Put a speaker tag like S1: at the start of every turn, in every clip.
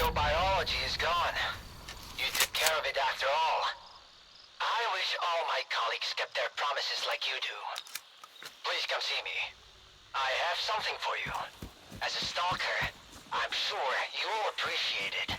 S1: So biology is gone. You took care of it after all. I wish all my colleagues kept their promises like you do. Please come see me. I have something for you. As a stalker, I'm sure you'll appreciate it.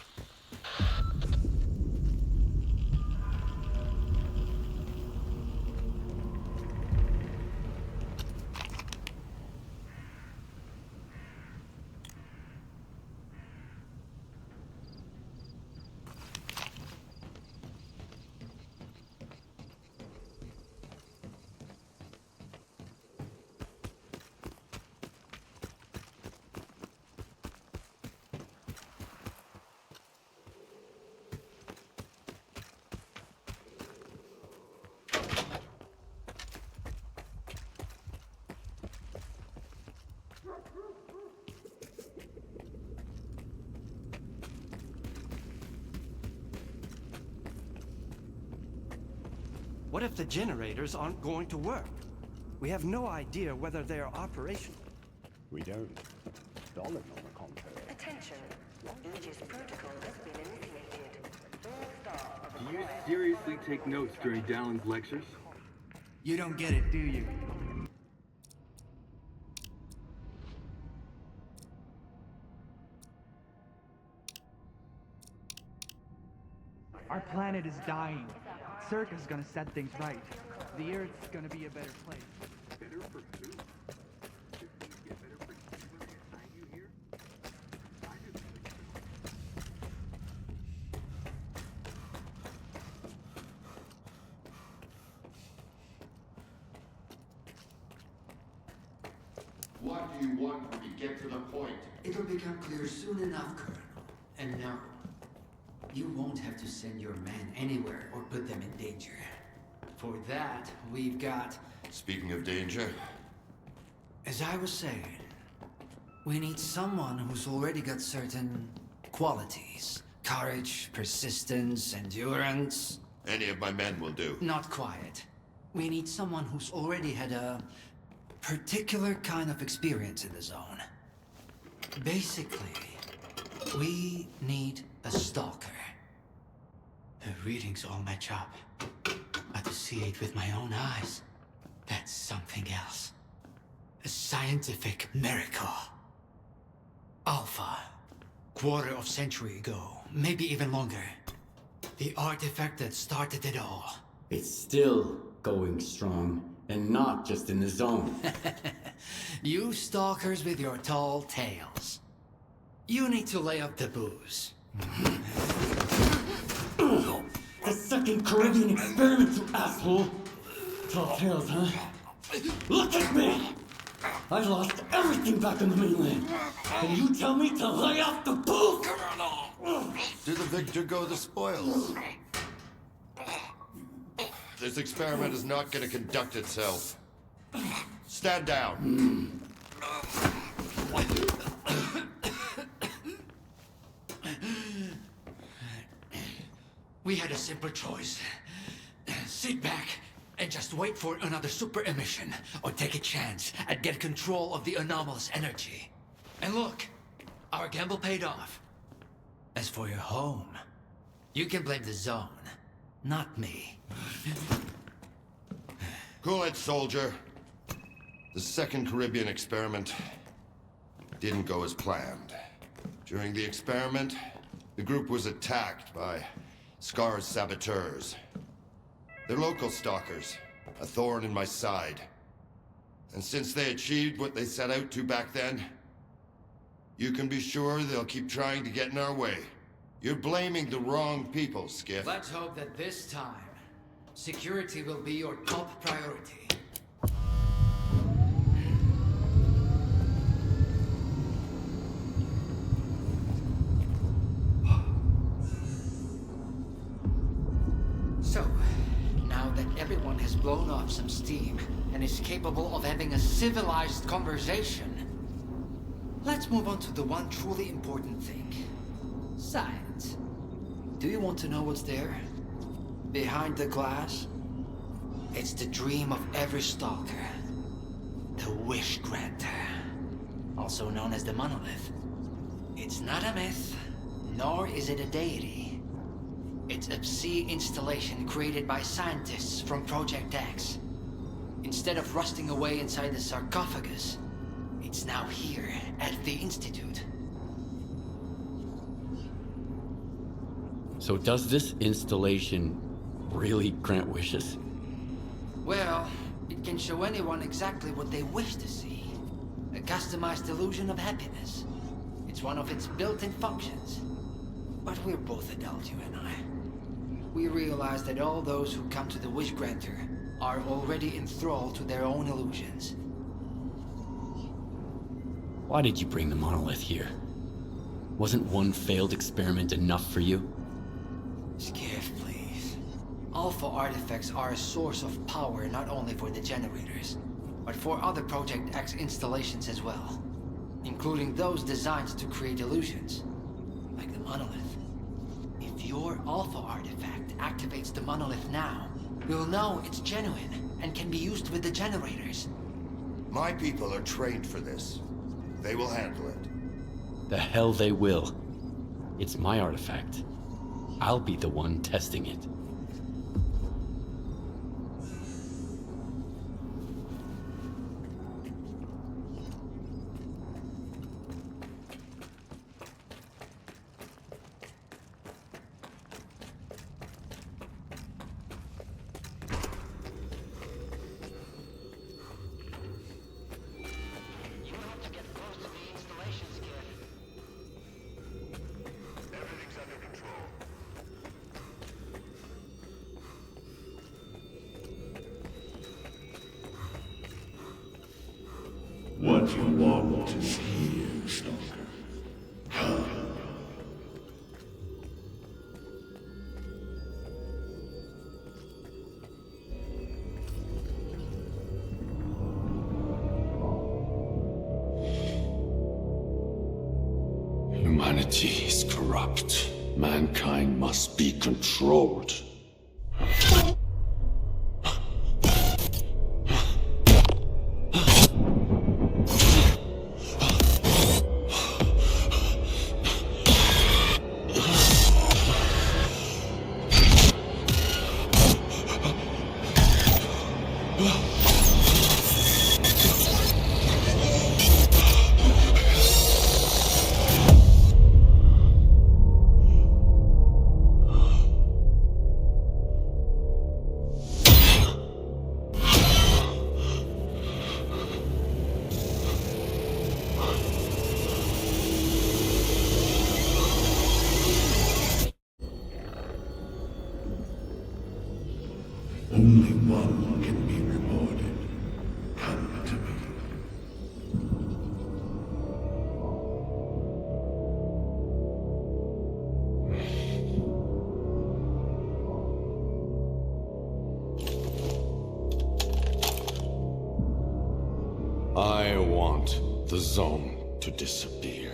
S2: What if the generators aren't going to work? We have no idea whether they are operational.
S3: We don't. Stalin, on the contrary.
S4: Attention. Aegis protocol has been initiated. All staff of
S5: Do you seriously take notes during Dallin's lectures?
S6: You don't get it, do you? Our planet is dying. Circa's gonna set things right. The Earth's gonna be a better place.
S5: Better for who? Should things get better for you when they assign you here? I just think
S7: What do you want when we get to the point?
S8: It'll become clear soon enough, Colonel. And no, you won't have to send your men anywhere or put them in danger. For that, we've got...
S7: Speaking of danger,
S8: As I was saying, we need someone who's already got certain qualities. Courage, persistence, endurance.
S7: any of my men will do.
S8: Not quiet. We need someone who's already had a particular kind of experience in the zone. Basically, we need a stalker. The readings all match up, but to see it with my own eyes, that's something else. A scientific miracle. Alpha. Quarter of century ago, maybe even longer. The artifact that started it all.
S9: It's still going strong, and not just in the zone.
S8: You stalkers with your tall tales. You need to lay up the booze.
S9: The second Caribbean experiment, you asshole! Tall tales, huh? Look at me! I lost everything back on the mainland. And you tell me to lay off the booze?
S7: To the victor go the spoils. This experiment is not going to conduct itself. Stand down.
S8: We had a simple choice. Sit back and just wait for another super emission, or take a chance at get control of the anomalous energy. And look, our gamble paid off. As for your home, you can blame the zone, not me.
S7: Cool it, soldier. The second Caribbean experiment didn't go as planned. During the experiment, the group was attacked by Scar's saboteurs. They're local stalkers, a thorn in my side. And since they achieved what they set out to back then, you can be sure they'll keep trying to get in our way. You're blaming the wrong people, Skiff.
S8: Let's hope that this time, security will be your top priority. So, now that everyone has blown off some steam and is capable of having a civilized conversation, let's move on to the one truly important thing. Science. Do you want to know what's there? Behind the glass? It's the dream of every stalker. The Wish Granter. Also known as the Monolith. It's not a myth, Nor is it a deity. It's a Psi installation created by scientists from Project X. Instead of rusting away inside the sarcophagus, it's now here at the Institute.
S10: So does this installation really grant wishes?
S8: Well, it can show anyone exactly what they wish to see. A customized illusion of happiness. It's one of its built-in functions. But we're both adults, you and I. We realize that all those who come to the Wish Granter are already enthralled to their own illusions.
S10: Why did you bring the monolith here? Wasn't one failed experiment enough for you?
S8: Skiff, please. Alpha artifacts are a source of power not only for the generators, but for other Project X installations as well. Including those designed to create illusions, like the monolith. If your Alpha artifact activates the monolith now, we'll know it's genuine and can be used with the generators.
S7: My people are trained for this. They will handle it.
S10: The hell they will. It's my artifact. I'll be the one testing it.
S11: What you want is here, Stalker. Come. Humanity is corrupt. Mankind must be controlled. Only one can be rewarded. Come to me. I want the zone to disappear.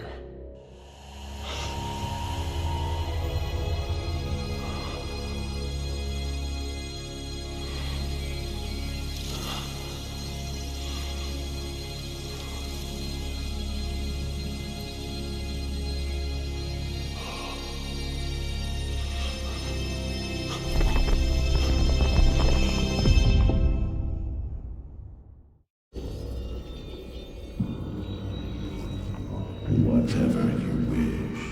S11: Whatever you wish,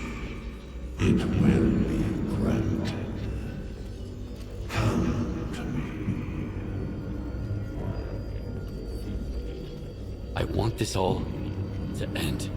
S11: it will be granted. Come to me.
S10: I want this all to end.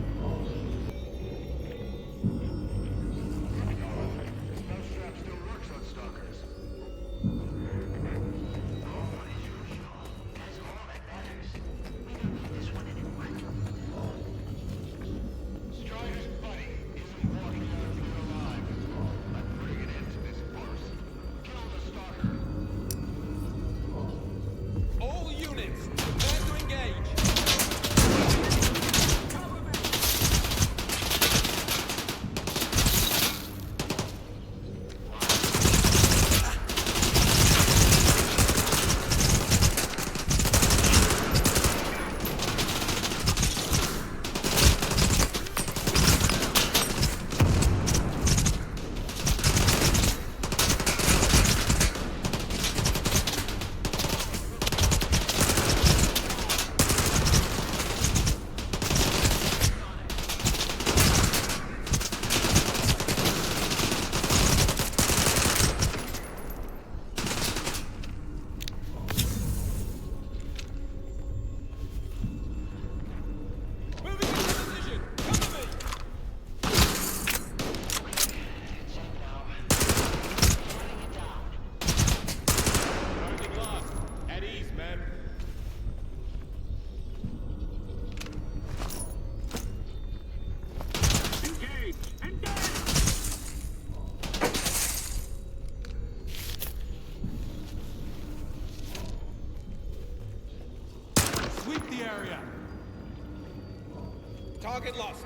S12: Target lost.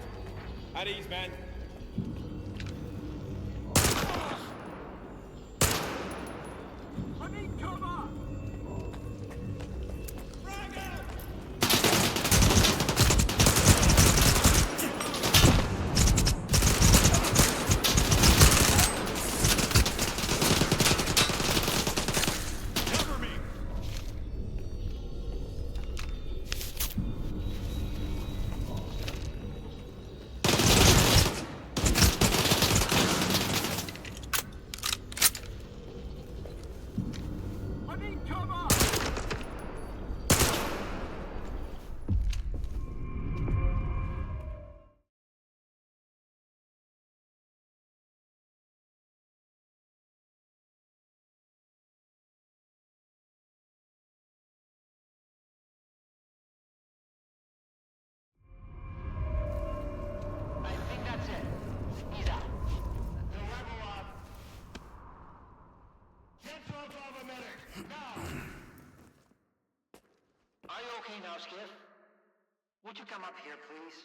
S12: At ease, man. I need cover! Frag out! Cover me! I need cover!
S1: I think that's it. He's out. The level up. Central Bravo medic, now! Are you okay now, Skiff? Would you come up here, please?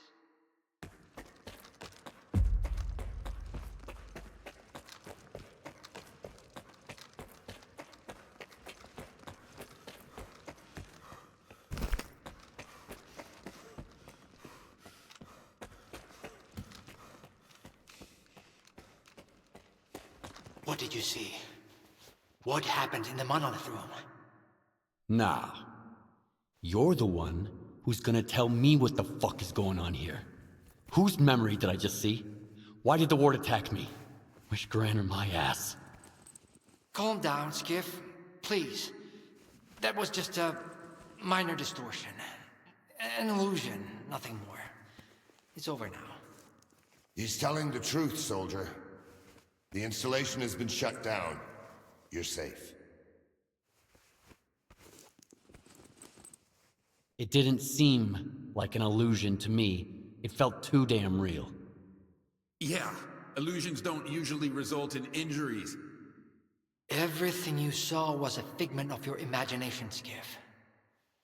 S1: What did you see? What happened in the monolith room?
S10: Nah. You're the one who's gonna tell me what the fuck is going on here. Whose memory did I just see? Why did the ward attack me? Wish Granner my ass.
S8: Calm down, Skiff. Please. That was just a minor distortion. An illusion, nothing more. It's over now.
S7: He's telling the truth, soldier. The installation has been shut down. You're safe.
S10: It didn't seem like an illusion to me. It felt too damn real.
S12: Yeah, illusions don't usually result in injuries.
S8: Everything you saw was a figment of your imagination, Skiff.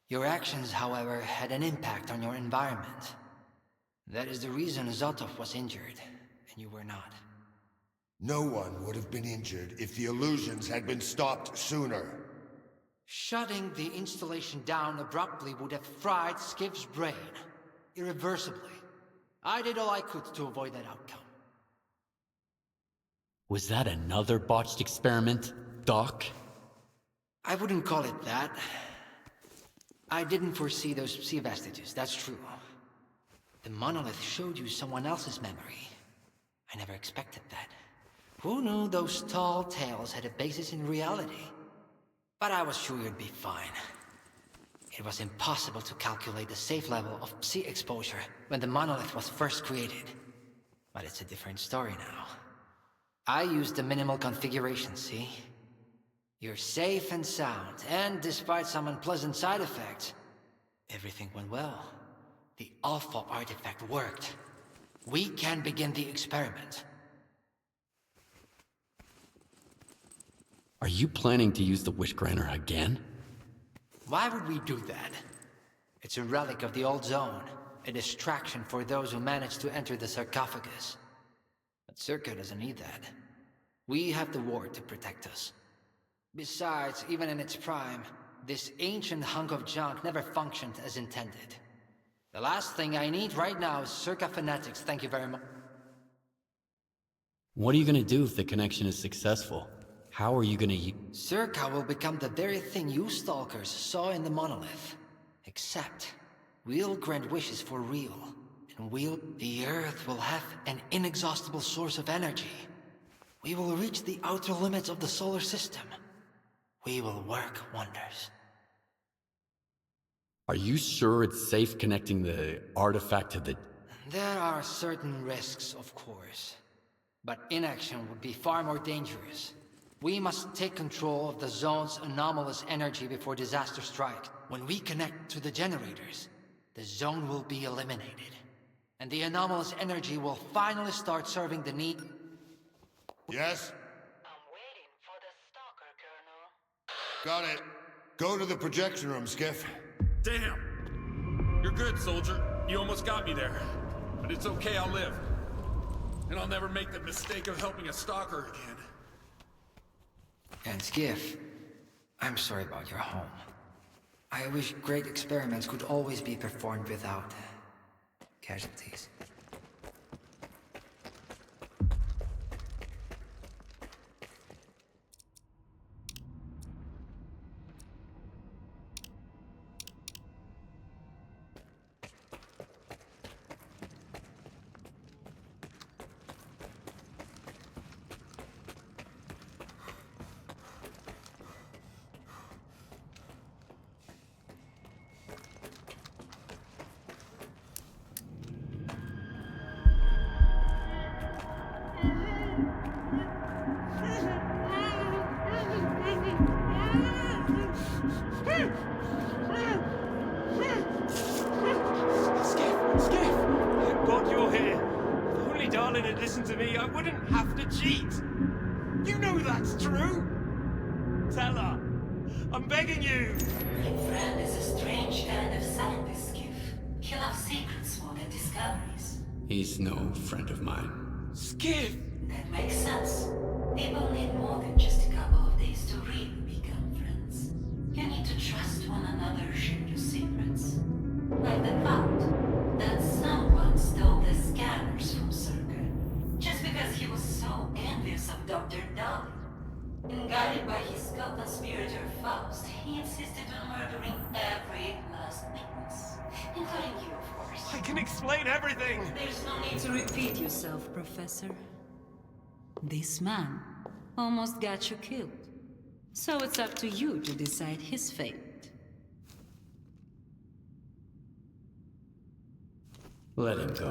S8: Your actions, however, had an impact on your environment. That is the reason Zotov was injured, and you were not.
S7: No one would have been injured if the illusions had been stopped sooner.
S8: Shutting the installation down abruptly would have fried Skiff's brain. Irreversibly. I did all I could to avoid that outcome.
S10: Was that another botched experiment, Doc?
S8: I wouldn't call it that. I didn't foresee those sea vestiges, that's true. The monolith showed you someone else's memory. I never expected that. Who knew those tall tales had a basis in reality? But I was sure you'd be fine. It was impossible to calculate the safe level of Psi exposure when the monolith was first created. But it's a different story now. I used the minimal configuration, see? You're safe and sound, and despite some unpleasant side effects, everything went well. The Alpha artifact worked. We can begin the experiment.
S10: Are you planning to use the Wish Granner again?
S8: Why would we do that? It's a relic of the old zone, a distraction for those who manage to enter the sarcophagus. But Circa doesn't need that. We have the ward to protect us. Besides, even in its prime, this ancient hunk of junk never functioned as intended. The last thing I need right now is Circa fanatics, thank you very much.
S10: What are you gonna do if the connection is successful? How are you gonna
S8: Circa will become the very thing you stalkers saw in the monolith. Except, we'll grant wishes for real. And the Earth will have an inexhaustible source of energy. We will reach the outer limits of the solar system. We will work wonders.
S10: Are you sure it's safe connecting the artifact to the...
S8: There are certain risks, of course. But inaction would be far more dangerous. We must take control of the zone's anomalous energy before disaster strikes. When we connect to the generators, the zone will be eliminated. And the anomalous energy will finally start serving the need...
S7: Yes?
S4: I'm waiting for the Stalker, Colonel.
S7: Got it. Go to the projection room, Skiff.
S12: Damn! You're good, soldier. You almost got me there. But it's okay, I'll live. And I'll never make the mistake of helping a stalker again.
S8: And Skiff, I'm sorry about your home. I wish great experiments could always be performed without casualties.
S2: Skiff! Thank God you're here. If only Darlin had listened to me, I wouldn't have to cheat. You know that's true. Tell her. I'm begging you.
S13: My friend is a strange kind of scientist, Skiff. He loves secrets more than discoveries.
S10: He's no friend of mine.
S2: Skiff!
S13: That makes sense. People need more than just a couple of days to really become friends. You need to trust one another, share your secrets. Like the fact that someone stole the scanners from Circa, just because he was so envious of Dr. Dolly. And guided by his co-conspirator Faust, he insisted on murdering every last witness, including you, of course.
S2: I can explain everything.
S13: There's no need to repeat yourself, Professor. This man almost got you killed. So it's up to you to decide his fate.
S10: Let him go.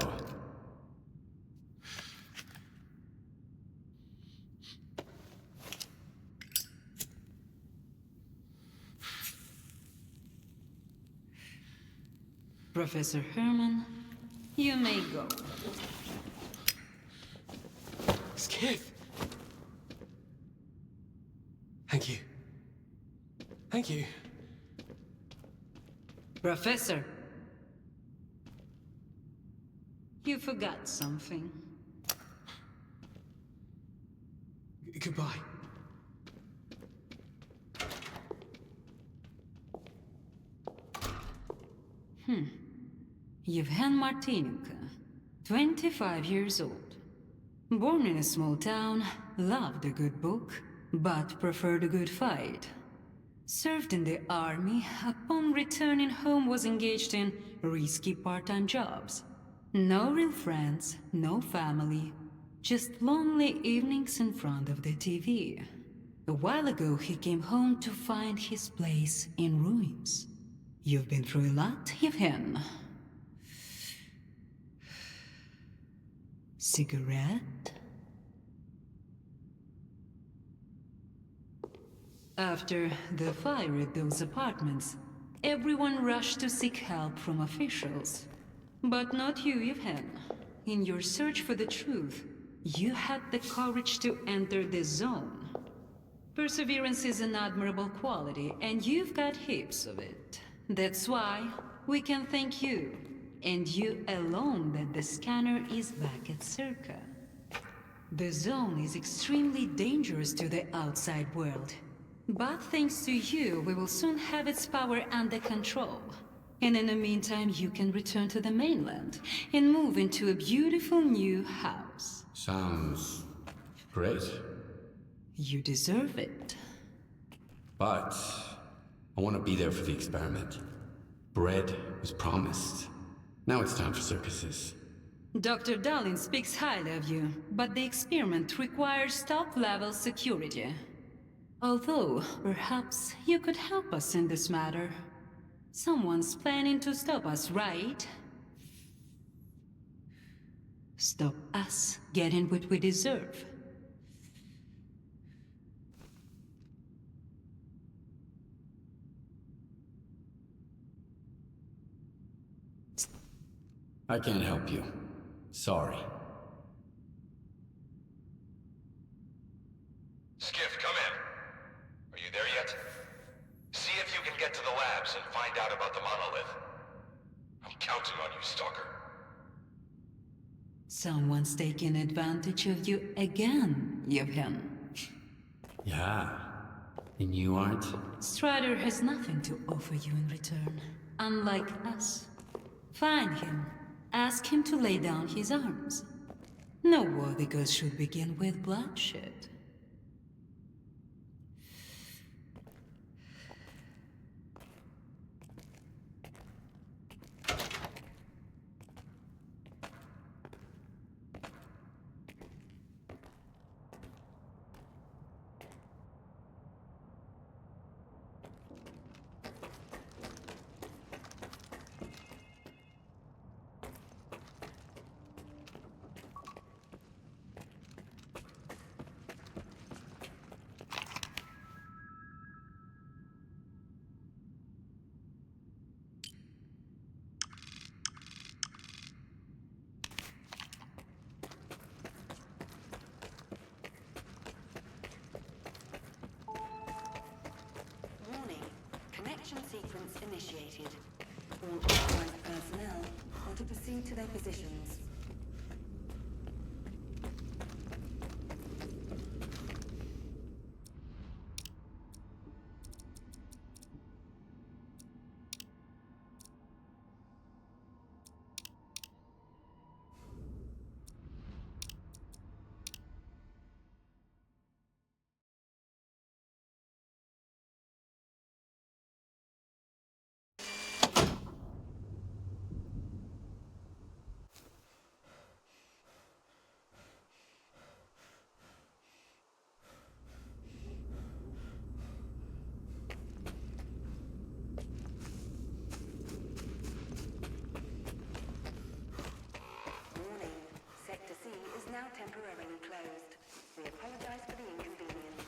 S13: Professor Herman, you may go.
S2: Skiff! Thank you. Thank you.
S13: Professor! You forgot something.
S2: Goodbye.
S13: Yevhen Martinuka, 25 years old. Born in a small town, loved a good book, but preferred a good fight. Served in the army, upon returning home was engaged in risky part-time jobs. No real friends, no family, just lonely evenings in front of the TV. A while ago he came home to find his place in ruins. You've been through a lot, Yevhen. Cigarette? After the fire at those apartments, everyone rushed to seek help from officials. But not you, Yevhen. In your search for the truth, you had the courage to enter the zone. Perseverance is an admirable quality, and you've got heaps of it. That's why we can thank you, and you alone, that the scanner is back at Circa. The zone is extremely dangerous to the outside world. But thanks to you, we will soon have its power under control. And in the meantime, you can return to the mainland and move into a beautiful new house.
S10: Sounds great.
S13: You deserve it.
S10: But I want to be there for the experiment. Bread was promised. Now it's time for circuses.
S13: Dr. Darlin speaks highly of you, but the experiment requires top-level security. Although, perhaps you could help us in this matter. Someone's planning to stop us, right? Stop us getting what we deserve.
S10: I can't help you. Sorry.
S1: Skiff, come in. Are you there yet? See if you can get to the labs and find out about the monolith. I'm counting on you, Stalker.
S13: Someone's taking advantage of you again, Yevhen.
S10: Yeah. And you aren't?
S13: Strider has nothing to offer you in return, unlike us. Find him. Ask him to lay down his arms. No war because should begin with bloodshed.
S4: Warning. Connection sequence initiated. All authorized personnel are to proceed to their positions. Now temporarily closed. We apologize for the inconvenience.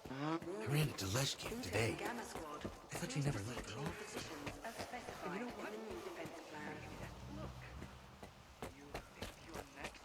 S1: I ran into Leshkin today. I thought you never left her office.
S4: And you know what? The new defense plan.
S6: You think you're next?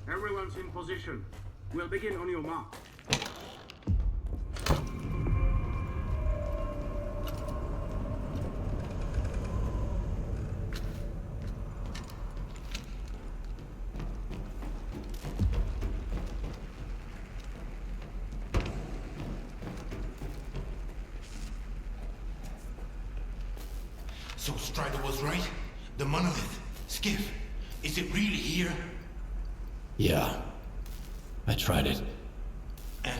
S5: Everyone's in position. We'll begin on your mark.
S11: So Strider was right? The monolith, Skiff, is it really here?
S10: Yeah. I tried it.
S11: And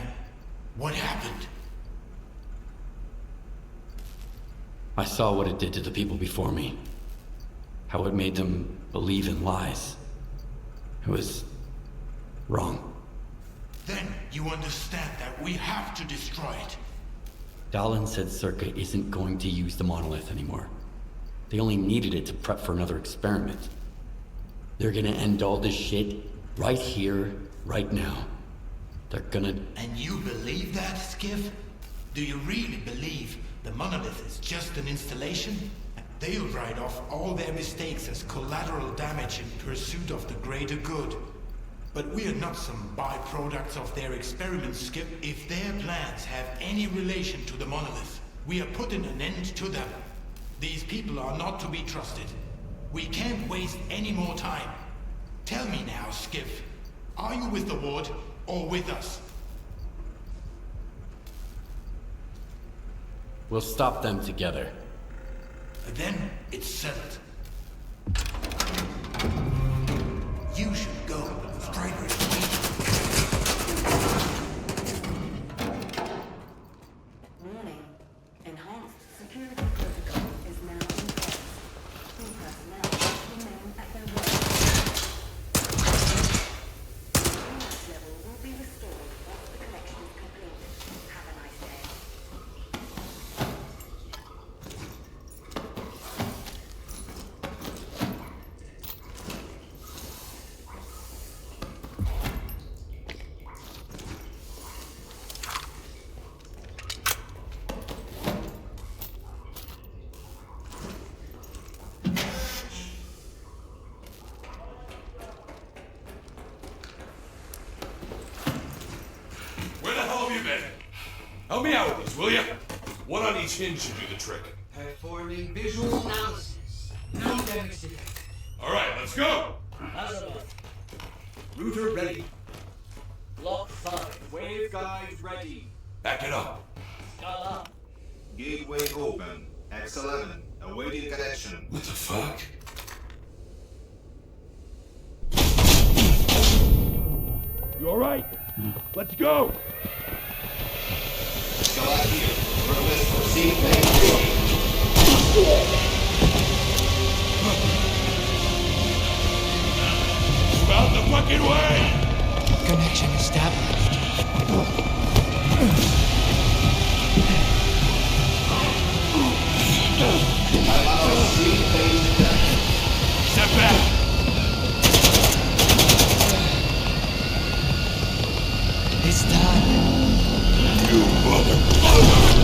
S11: what happened?
S10: I saw what it did to the people before me. How it made them believe in lies. It was wrong.
S11: Then you understand that we have to destroy it.
S10: Dahlan said Circa isn't going to use the monolith anymore. They only needed it to prep for another experiment. They're gonna end all this shit right here, right now. They're gonna...
S11: And you believe that, Skiff? Do you really believe the monolith is just an installation? They'll write off all their mistakes as collateral damage in pursuit of the greater good. But we are not some byproducts of their experiments, Skip. If their plans have any relation to the monolith, we are putting an end to them. These people are not to be trusted. We can't waste any more time. Tell me now, Skiff. Are you with the Ward or with us?
S10: We'll stop them together.
S11: Then it's settled. You should go. Strider is waiting.
S14: men. Help me out with these, will you? One on each hinge should do the trick.
S8: Performing visual analysis. No damage detected.
S14: All right, let's go.
S15: Router ready.
S16: Lock 5.
S15: Waveguide ready.
S14: Back it up.
S16: Scala.
S15: Gateway open. X11. Awaiting connection.
S14: What the fuck?
S3: You alright? Let's go!
S15: Scala here. Request for seat
S14: Out the fucking way!
S8: Connection established.
S14: Step back!
S8: It's done.
S14: You motherfucker!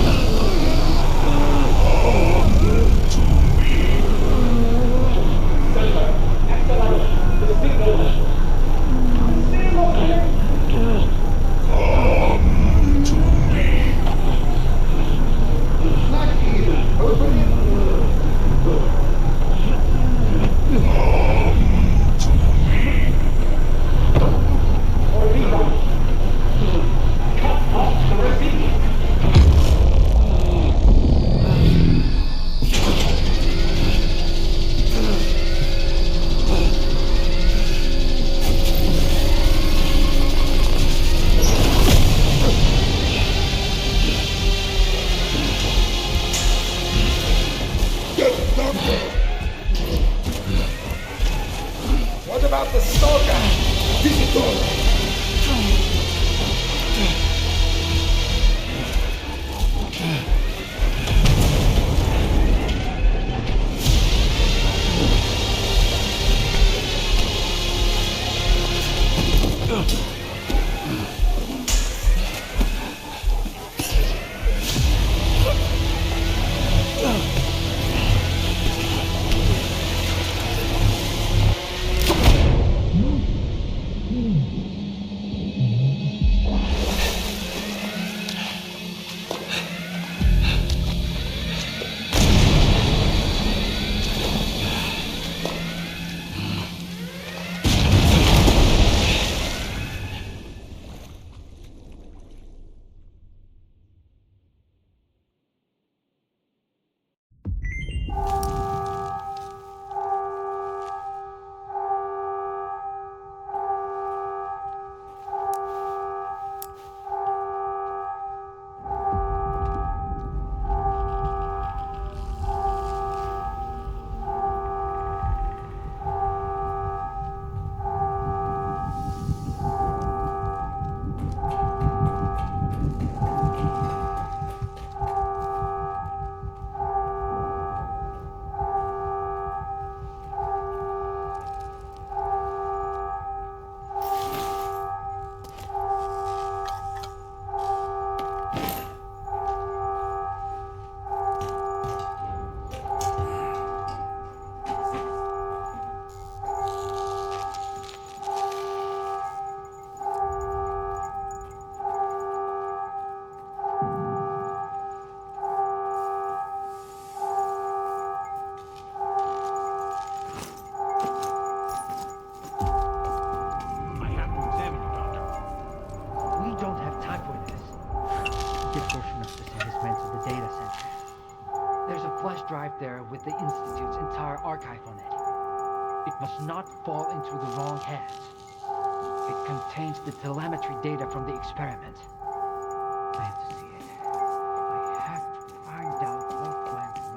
S2: What about the stalker?
S6: There with the Institute's entire archive on it. It must not fall into the wrong hands. It contains the telemetry data from the experiment. I have to see it. I have to find out what went wrong.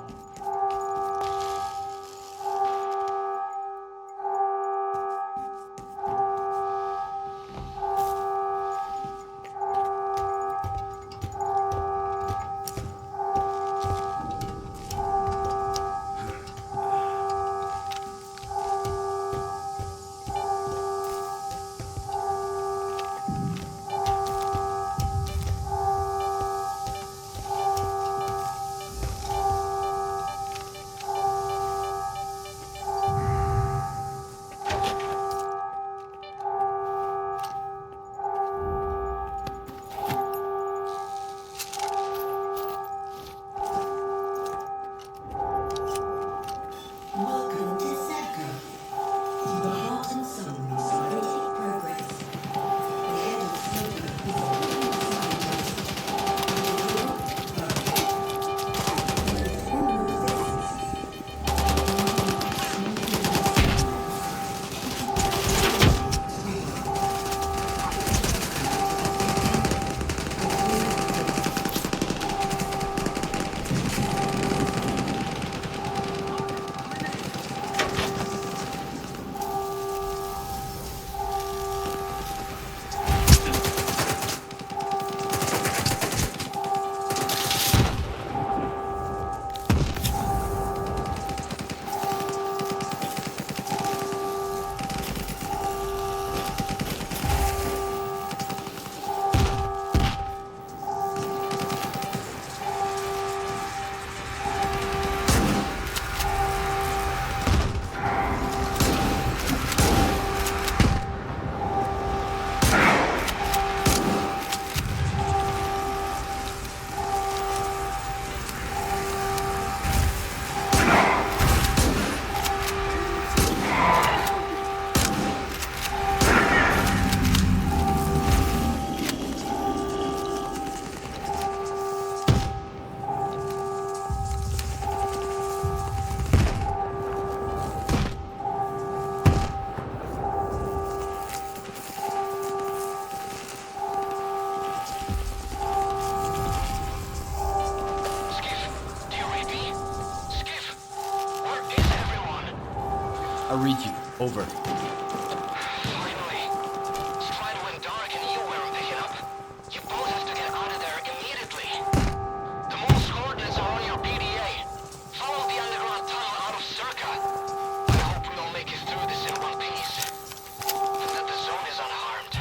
S10: read you. Over.
S1: Finally. Stride went dark and you weren't picking up. You both have to get out of there immediately. The moon's coordinates are on your PDA. Follow the underground tunnel out of Circa. I hope we'll make it through this in one piece. And that the zone is unharmed.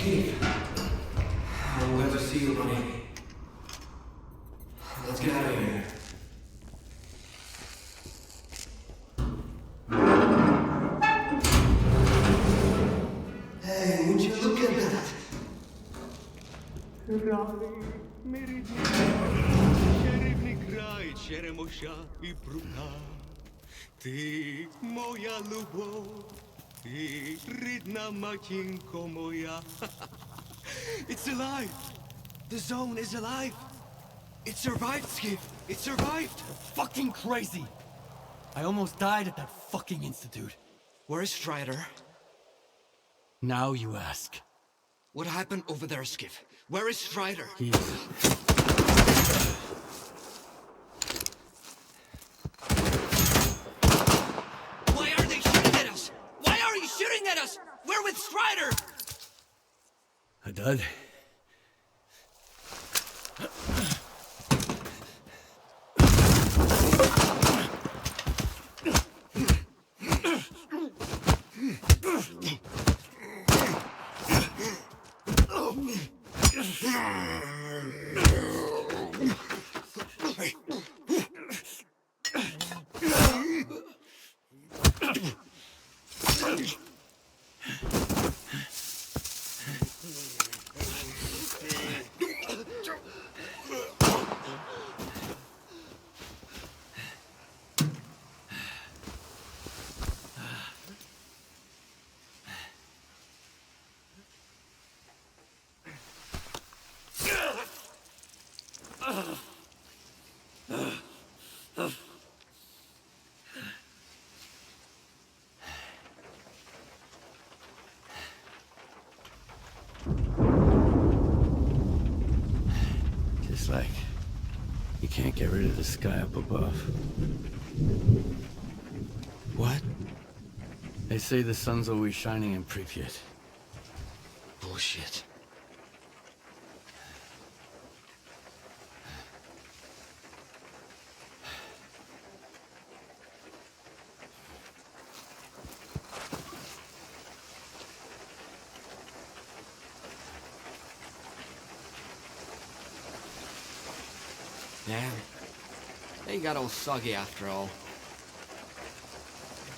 S8: Skiff. I'll never see you, buddy. Let's get out of here. Hey, would you look at that?
S2: Ти моя любов, ти рідна матінко моя. It's alive! The zone is alive! It survived, Skiff! It survived!
S10: Fucking crazy! I almost died at that fucking institute.
S2: Where is Strider?
S10: Now you ask.
S2: What happened over there, Skiff? Where is Strider? Why are they shooting at us? Why are you shooting at us? We're with Strider!
S10: I died. Just like you can't get rid of the sky up above. What? They say the sun's always shining in Pripyat.
S2: Bullshit. Damn. They got all soggy after all.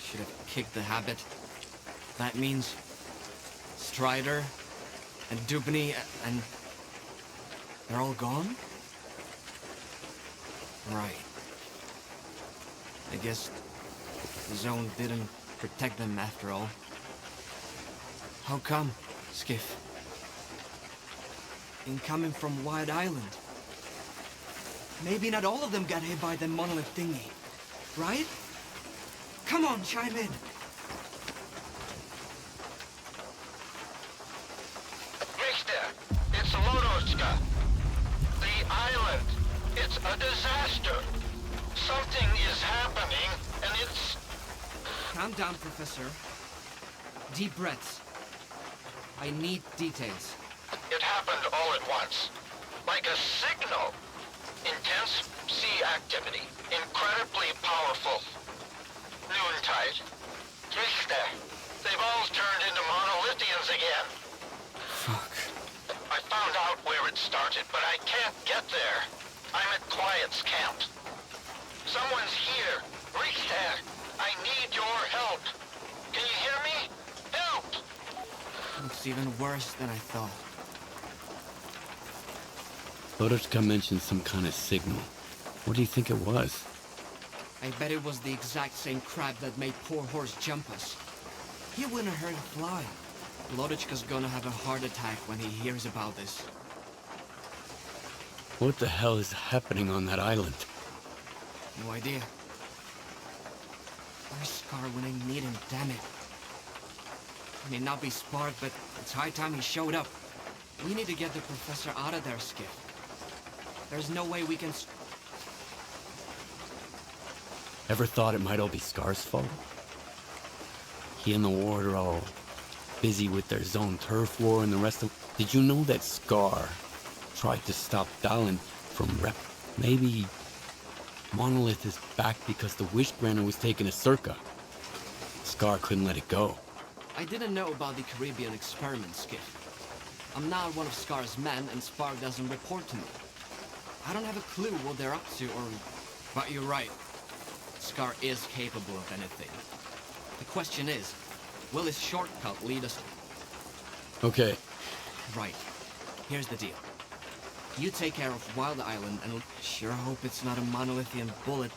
S2: Should have kicked the habit. That means Strider and Dubny and they're all gone? Right. I guess the zone didn't protect them after all. How come, Skiff? In coming from Wide Island. Maybe not all of them got hit by the monolith thingy, right? Come on, chime in.
S1: Mister, it's Lodochka. The island. It's a disaster. Something is happening, and it's...
S2: Calm down, Professor. Deep breaths. I need details.
S1: It happened all at once. Like a signal. Intense sea activity. Incredibly powerful. Noontide. Mister, they've all turned into monolithians again.
S2: Fuck.
S1: I found out where it started, but I can't get there. I'm at Quiet's camp. Someone's here. Richter, I need your help. Can you hear me? Help!
S2: Looks even worse than I thought.
S10: Lodochka mentioned some kind of signal. What do you think it was?
S2: I bet it was the exact same crab that made poor horse jump us. He wouldn't hurt a fly. Lodochka's gonna have a heart attack when he hears about this.
S10: What the hell is happening on that island?
S2: No idea. Where's Scar when I need him, damn it? He may not be smart, but it's high time he showed up. We need to get the professor out of there, Skip. There's no way we can...
S10: Ever thought it might all be Scar's fault? He and the ward are all busy with their zone turf war and the rest of... Did you know that Scar tried to stop Dallin from rep? Maybe Monolith is back because the Wish Granter was taken to Circa. Scar couldn't let it go.
S2: I didn't know about the Caribbean experiment, Skip.
S17: I'm not one of Scar's men, and Spark doesn't report to me. I don't have a clue what they're up to, or... But you're right. Scar is capable of anything. The question is, will his shortcut lead us...
S10: Okay.
S17: Right. Here's the deal. You take care of Wild Island, and sure hope it's not a monolithian bullet